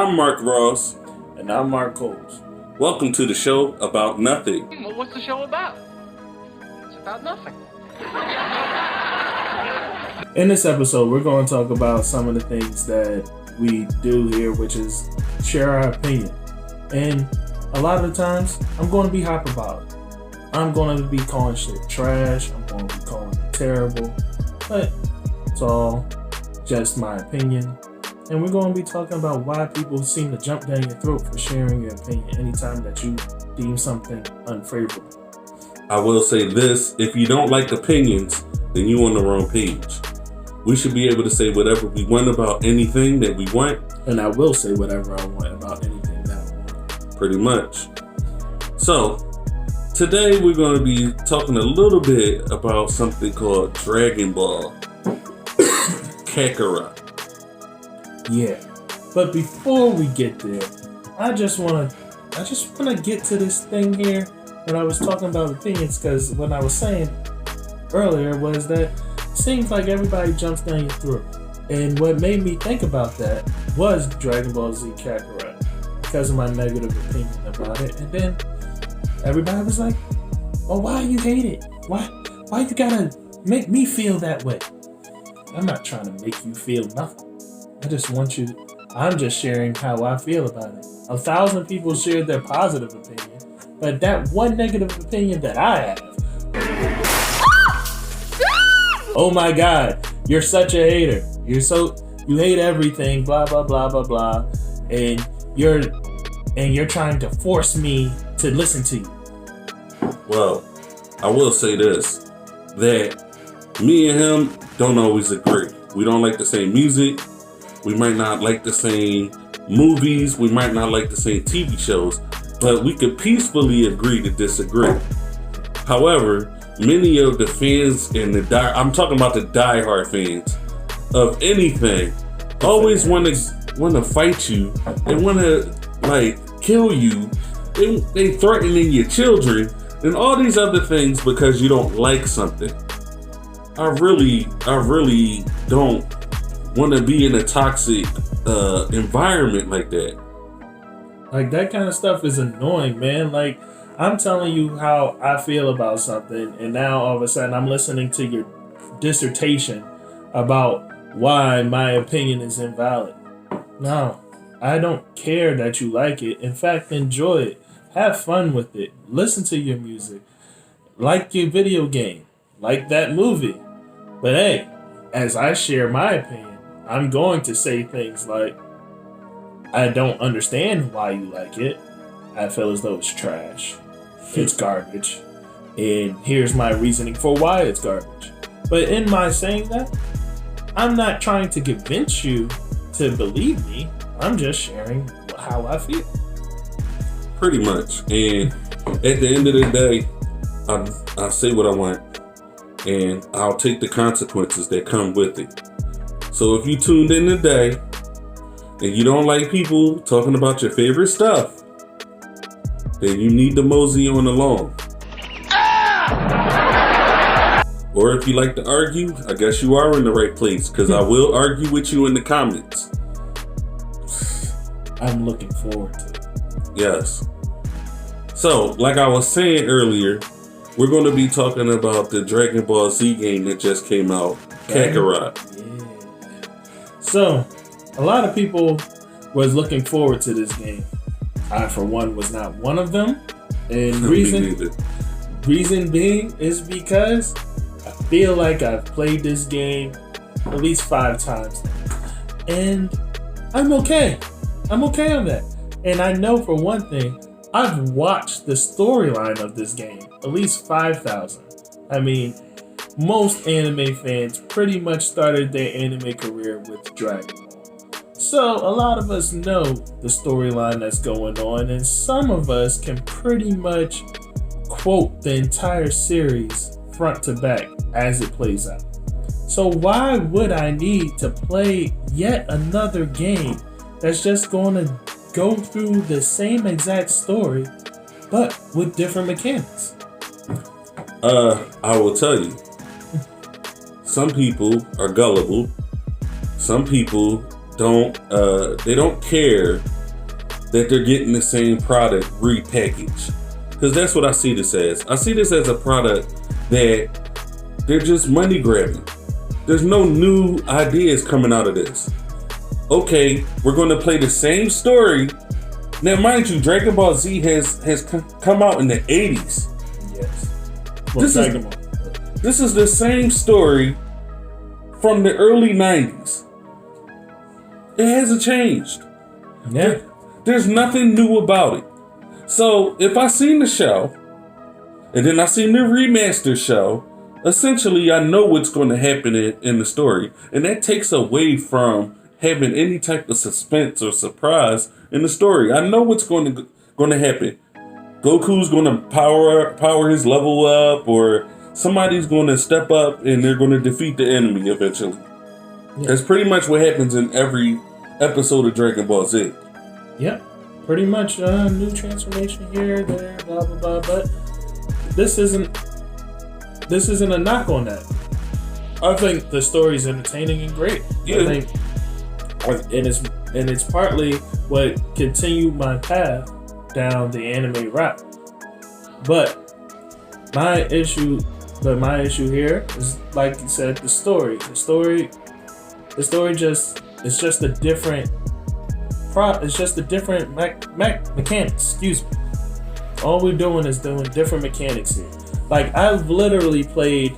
I'm Mark Ross. And I'm Mark Coles. Welcome to the show about nothing. Well, what's the show about? It's about nothing. In this episode, we're going to talk about some of the things that we do here, which is share our opinion. And a lot of the times, I'm going to be hyperbolic. I'm going to be calling shit trash. I'm going to be calling it terrible. But it's all just my opinion. And we're going to be talking about why people seem to jump down your throat for sharing your opinion anytime that you deem something unfavorable. I will say this, if you don't like opinions, then you're on the wrong page. We should be able to say whatever we want about anything that we want. And I will say whatever I want about anything that I want. Pretty much. So, today we're going to be talking a little bit about something called Dragon Ball Kakarot. Yeah, but before we get there, I just wanna get to this thing here when I was talking about opinions, because what I was saying earlier was that it seems like everybody jumps down your throat, and what made me think about that was Dragon Ball Z Kakarot because of my negative opinion about it, and then everybody was like, "Well, why you hate it? Why you gotta make me feel that way?" I'm not trying to make you feel nothing. I'm just sharing how I feel about it. 1,000 people shared their positive opinion, but that one negative opinion that I have. Oh my God, you're such a hater. You hate everything, blah, blah, blah, blah, blah. And you're trying to force me to listen to you. Well, I will say this, that me and him don't always agree. We don't like the same music. We might not like the same movies. We might not like the same TV shows, but we could peacefully agree to disagree. However, many of the fans and I'm talking about the diehard fans of anything, always want to fight you. They want to kill you. They threatening your children and all these other things because you don't like something. I really don't want to be in a toxic environment like that. Like, that kind of stuff is annoying, man. Like, I'm telling you how I feel about something, and now all of a sudden I'm listening to your dissertation about why my opinion is invalid. No, I don't care that you like it. In fact, enjoy it. Have fun with it. Listen to your music. Like your video game. Like that movie. But hey, as I share my opinion, I'm going to say things like, I don't understand why you like it. I feel as though it's trash. It's garbage. And here's my reasoning for why it's garbage. But in my saying that, I'm not trying to convince you to believe me. I'm just sharing how I feel. Pretty much. And at the end of the day, I say what I want. And I'll take the consequences that come with it. So if you tuned in today and you don't like people talking about your favorite stuff, then you need to mosey on along. Or if you like to argue, I guess you are in the right place, because I will argue with you in the comments. I'm looking forward to it. Yes. So, like I was saying earlier, we're going to be talking about the Dragon Ball Z game that just came out, Kakarot. Yeah. So, a lot of people was looking forward to this game. I, for one, was not one of them. And reason being is because I feel like I've played this game at least 5 times now. And I'm okay. I'm okay on that. And I know for one thing, I've watched the storyline of this game at least 5,000. I mean, most anime fans pretty much started their anime career with Dragon Ball. So a lot of us know the storyline that's going on, and some of us can pretty much quote the entire series front to back as it plays out. So why would I need to play yet another game that's just going to go through the same exact story, but with different mechanics? I will tell you. Some people are gullible. Some people don't care that they're getting the same product repackaged. Because that's what I see this as. I see this as a product that they're just money grabbing. There's no new ideas coming out of this. Okay, we're going to play the same story. Now, mind you, Dragon Ball Z has come out in the 80s. Yes. This is the same story from the early 90s. It hasn't changed. Yeah. There's nothing new about it. So if I seen the show, and then I seen the remaster show, essentially I know what's going to happen in the story. And that takes away from having any type of suspense or surprise in the story. I know what's going to happen. Goku's going to power his level up, or somebody's going to step up and they're going to defeat the enemy eventually. Yeah. That's pretty much what happens in every episode of Dragon Ball Z. Yep. Pretty much new transformation here, there, blah blah blah. But this isn't a knock on that. I think the story's entertaining and great. Yeah. I think, and it's partly what continued my path down the anime route. But my issue here is, like you said, the story. The story it's just a different. It's just a different mechanics. Excuse me. All we're doing is doing different mechanics here. Like, I've literally played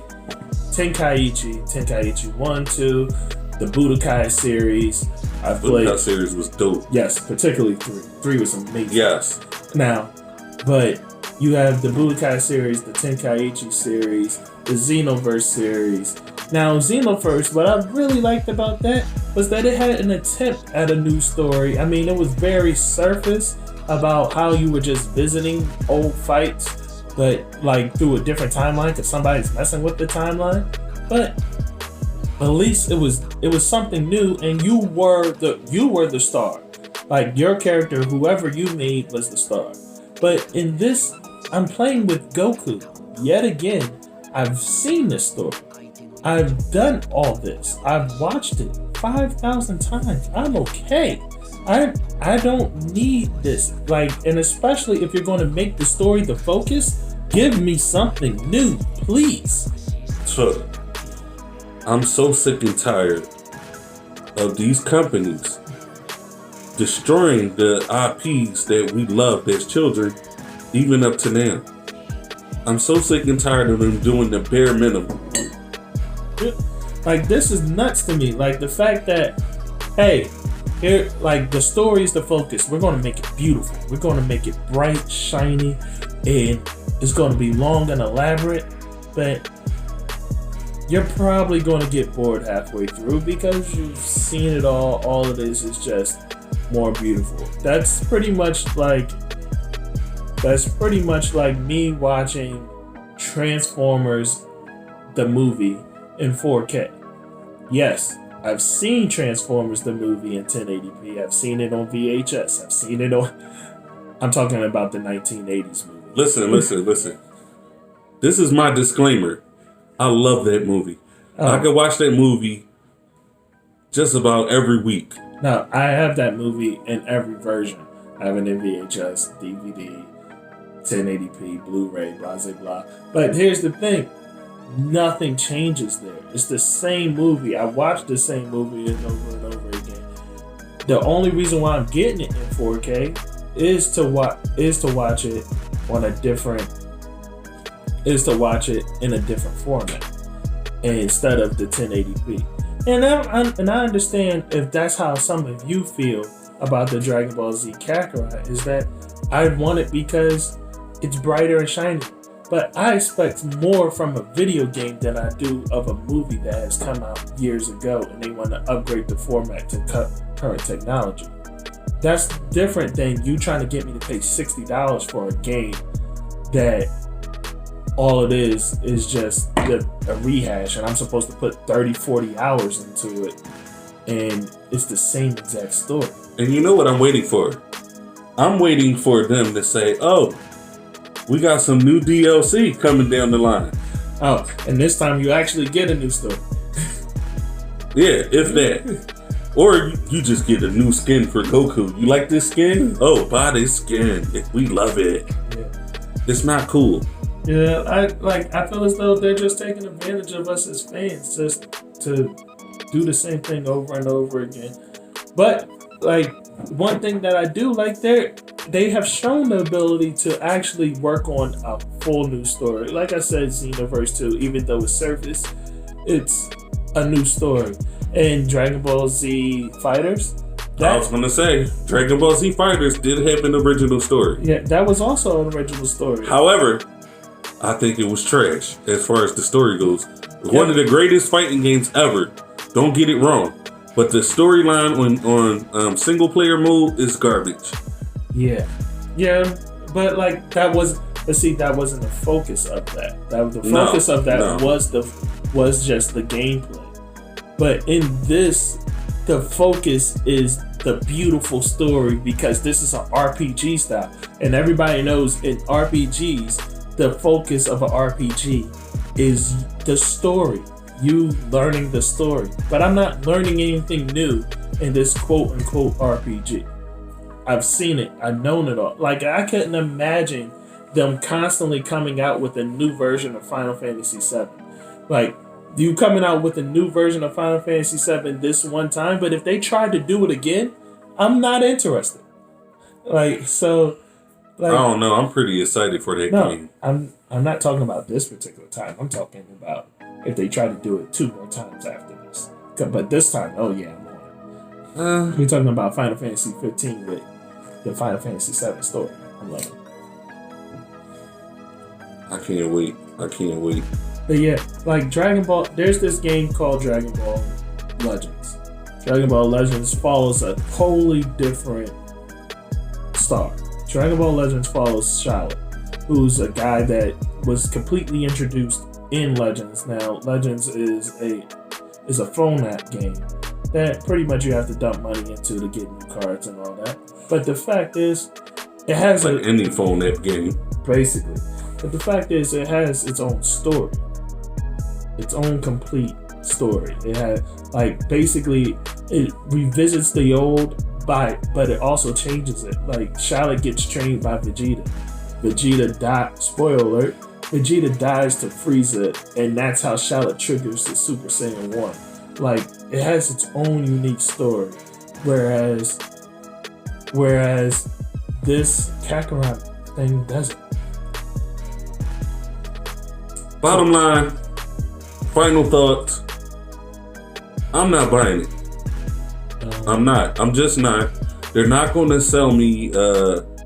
Tenkaichi 1, 2, the Budokai series. I've played. That series was dope. Yes, particularly 3. 3 was amazing. Yes. Now, but you have the Budokai series, the Tenkaichi series, the Xenoverse series. Now, Xenoverse, what I really liked about that was that it had an attempt at a new story. I mean, it was very surface about how you were just visiting old fights, but like through a different timeline because somebody's messing with the timeline. But at least it was something new, and you were the star. Like, your character, whoever you made, was the star. But in this, I'm playing with Goku. Yet again, I've seen this story. I've done all this. I've watched it 5,000 times. I'm okay. I don't need this. Like, and especially if you're going to make the story the focus, give me something new, please. So, I'm so sick and tired of these companies destroying the IPs that we loved as children, even up to now. I'm so sick and tired of them doing the bare minimum. Like, this is nuts to me. Like, the fact that, hey, here, like, the story is the focus. We're going to make it beautiful. We're going to make it bright, shiny, and it's going to be long and elaborate. But you're probably going to get bored halfway through because you've seen it all. All it is just more beautiful. That's pretty much like me watching Transformers, the movie, in 4K. Yes, I've seen Transformers the movie in 1080p. I've seen it on VHS. I've seen it on... I'm talking about the 1980s movie. Listen. This is my disclaimer. I love that movie. I could watch that movie just about every week. No, I have that movie in every version. I have it in VHS, DVD, 1080p, Blu-ray, blah, blah, blah. But here's the thing. Nothing changes there. It's the same movie. I watched the same movie over and over again. The only reason why I'm getting it in 4K is to watch it in a different format instead of the 1080p. And I understand if that's how some of you feel about the Dragon Ball Z Kakarot, is that I want it because it's brighter and shiny. But I expect more from a video game than I do of a movie that has come out years ago and they want to upgrade the format to current technology. That's different than you trying to get me to pay $60 for a game that all it is just a rehash, and I'm supposed to put 30, 40 hours into it, and it's the same exact story. And you know what I'm waiting for? I'm waiting for them to say, oh, we got some new DLC coming down the line. Oh, and this time you actually get a new story. Yeah, if that. Or you just get a new skin for Goku. You like this skin? Oh, buy this skin. We love it. Yeah. It's not cool. Yeah, I feel as though they're just taking advantage of us as fans just to do the same thing over and over again. But like one thing that I do like, they have shown the ability to actually work on a full new story. Like I said, Xenoverse 2, even though it's surface, it's a new story. And Dragon Ball Z Fighters, I was gonna say Dragon Ball Z Fighters did have an original story. Yeah, that was also an original story. However, I think it was trash as far as the story goes. One of the greatest fighting games ever. Don't get it wrong, but the storyline on single player mode is garbage. Yeah, but like that wasn't the focus of that. The focus of that was just the gameplay. But in this, the focus is the beautiful story because this is an RPG style, and everybody knows in RPGs, the focus of an RPG is the story. You learning the story. But I'm not learning anything new in this quote unquote RPG. I've seen it. I've known it all. Like, I couldn't imagine them constantly coming out with a new version of Final Fantasy VII. Like, you coming out with a new version of Final Fantasy VII this one time, but if they tried to do it again, I'm not interested. Like, so... Like, I don't know. I'm pretty excited for that game. I'm not talking about this particular time. I'm talking about if they try to do it 2 more times after this. But this time, oh yeah, I'm on it. We're talking about Final Fantasy 15 with the Final Fantasy 7 story. I love it. I can't wait. But yeah, like Dragon Ball, there's this game called Dragon Ball Legends. Dragon Ball Legends follows a totally different star. Dragon Ball Legends follows Charlotte, who's a guy that was completely introduced in Legends. Now, Legends is a phone app game that pretty much you have to dump money into to get new cards and all that. But the fact is, it has like any phone app game, basically. But the fact is, it has its own story, its own complete story. It had basically it revisits the old. But it also changes it. Like, Charlotte gets trained by Vegeta. Vegeta dies. Spoiler alert. Vegeta dies to Frieza, and that's how Charlotte triggers the Super Saiyan 1. Like, it has its own unique story. Whereas this Kakarot thing doesn't. Bottom line, final thoughts. I'm not buying it. I'm not. I'm just not. They're not going to sell me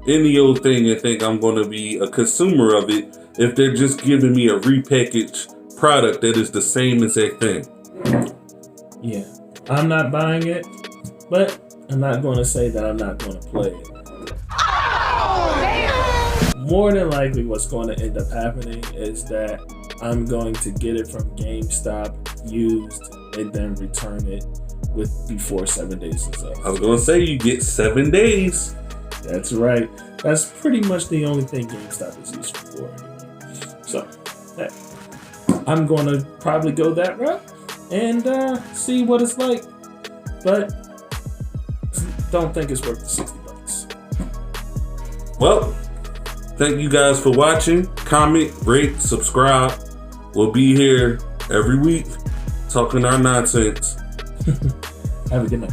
any old thing and think I'm going to be a consumer of it if they're just giving me a repackaged product that is the same exact thing. Yeah. I'm not buying it, but I'm not going to say that I'm not going to play it. More than likely what's going to end up happening is that I'm going to get it from GameStop used and then return it before 7 days is up. I was gonna say you get 7 days. That's right. That's pretty much the only thing GameStop is used for anymore. So I'm gonna probably go that route and see what it's like. But don't think it's worth the $60. Well, thank you guys for watching. Comment, rate, subscribe. We'll be here every week talking our nonsense. Have a good night.